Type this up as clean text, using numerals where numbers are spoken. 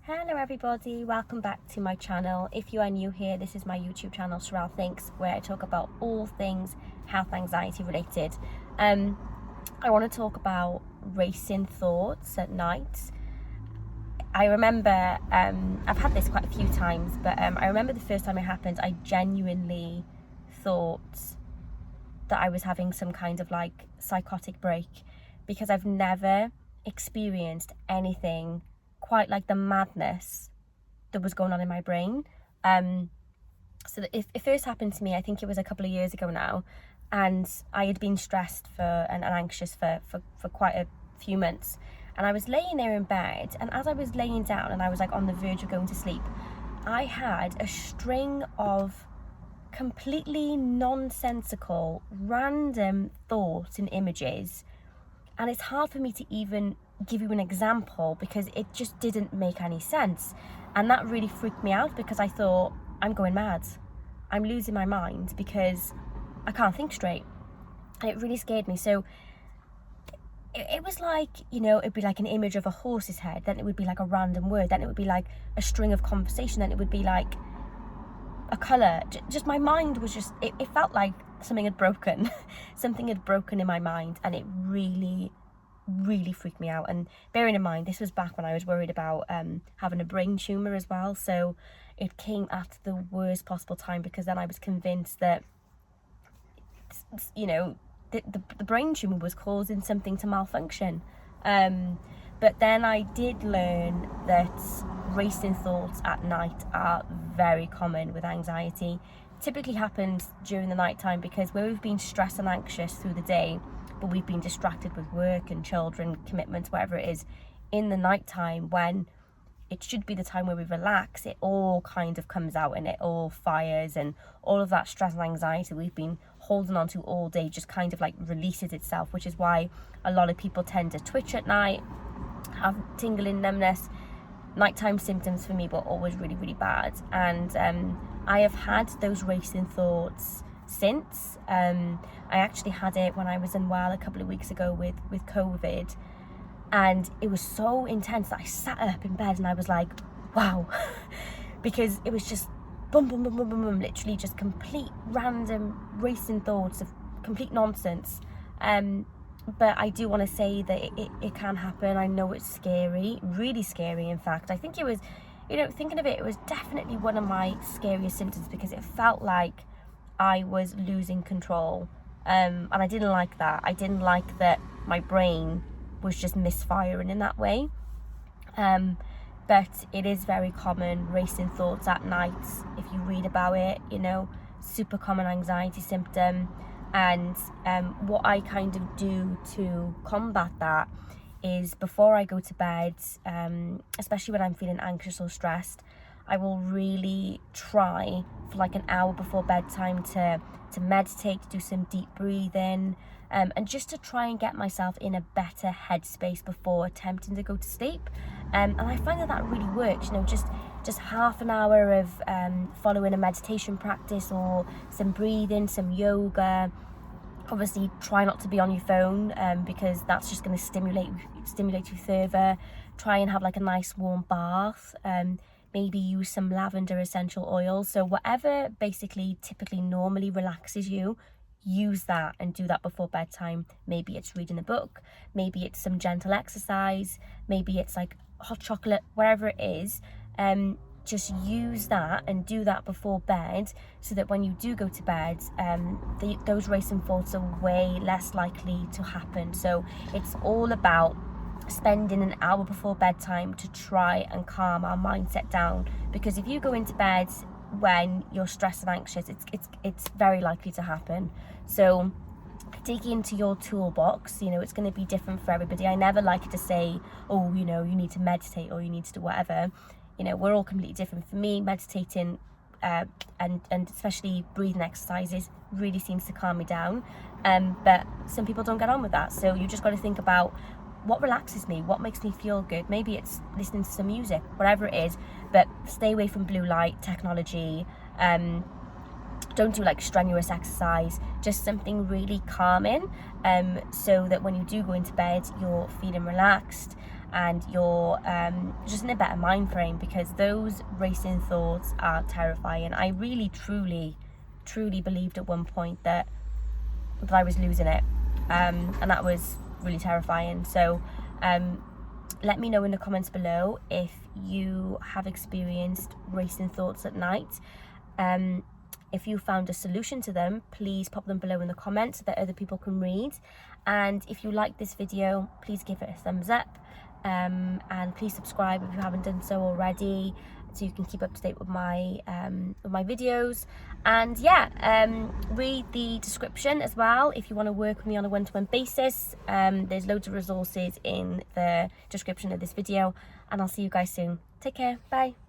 Hello everybody, welcome back to my channel. If you are new here, this is my YouTube channel, Sherelle Thinks, where I talk about all things health anxiety related. I want to talk about racing thoughts at night. I remember, I've had this quite a few times, but I remember the first time it happened, I genuinely thought that I was having some kind of like psychotic break, because I've never experienced anything quite like the madness that was going on in my brain. So that it first happened to me, I think it was a couple of years ago now, and I had been stressed and anxious for quite a few months, and I was laying there in bed, and as I was laying down and I was like on the verge of going to sleep, I had a string of completely nonsensical random thoughts and images, and it's hard for me to even give you an example because it just didn't make any sense. And that really freaked me out, because I thought, I'm going mad, I'm losing my mind because I can't think straight. And it really scared me. So it was like, you know, it'd be like an image of a horse's head, then it would be like a random word, then it would be like a string of conversation, then it would be like a colour. Just my mind was just, it felt like something had broken. Something had broken in my mind, and it really freaked me out. And bearing in mind, this was back when I was worried about having a brain tumour as well, so it came at the worst possible time, because then I was convinced that, you know, the brain tumour was causing something to malfunction. But then I did learn that racing thoughts at night are very common with anxiety. It typically happens during the night time, because where we've been stressed and anxious through the day, but we've been distracted with work and children, commitments, whatever it is, in the night time, when it should be the time where we relax, it all kind of comes out and it all fires, and all of that stress and anxiety we've been holding on to all day just kind of like releases itself, which is why a lot of people tend to twitch at night, have tingling, numbness. Nighttime symptoms for me were always really bad, and I have had those racing thoughts since. I actually had it when I was unwell a couple of weeks ago with COVID, and it was so intense that I sat up in bed and I was like, wow. Because it was just boom, literally just complete random racing thoughts of complete nonsense. But I do want to say that it can happen. I know it's scary, really scary. In fact, I think it was, you know, thinking of it, it was definitely one of my scariest symptoms, because it felt like I was losing control. And I didn't like that. I didn't like that my brain was just misfiring in that way. But it is very common, racing thoughts at night. If you read about it, you know, super common anxiety symptom. And what I kind of do to combat that is, before I go to bed, especially when I'm feeling anxious or stressed, I will really try for like an hour before bedtime to meditate, to do some deep breathing, and just to try and get myself in a better headspace before attempting to go to sleep. And I find that really works, you know, just half an hour of following a meditation practice, or some breathing, some yoga. Obviously try not to be on your phone, because that's just going to stimulate you further. Try and have like a nice warm bath, maybe use some lavender essential oil. So whatever basically typically normally relaxes you, use that and do that before bedtime. Maybe it's reading a book, maybe it's some gentle exercise, maybe it's like hot chocolate, wherever it is. Just use that and do that before bed, so that when you do go to bed, those racing thoughts are way less likely to happen. So it's all about spending an hour before bedtime to try and calm our mindset down, because if you go into bed when you're stressed and anxious, it's very likely to happen. So dig into your toolbox. You know, it's going to be different for everybody. I never like to say, oh, you know, you need to meditate or you need to do whatever. You know, we're all completely different. For me, meditating and especially breathing exercises really seems to calm me down. But some people don't get on with that. So you just got to think about what relaxes me, what makes me feel good. Maybe it's listening to some music, whatever it is, but stay away from blue light, technology. Don't do like strenuous exercise, just something really calming, so that when you do go into bed, you're feeling relaxed. and you're just in a better mind frame, because those racing thoughts are terrifying. I really truly believed at one point that I was losing it, and that was really terrifying. So let me know in the comments below if you have experienced racing thoughts at night. If you found a solution to them, please pop them below in the comments so that other people can read. And if you like this video, please give it a thumbs up, and please subscribe if you haven't done so already, so you can keep up to date with my videos. And yeah, read the description as well if you want to work with me on a one-to-one basis. There's loads of resources in the description of this video, and I'll see you guys soon. Take care. Bye.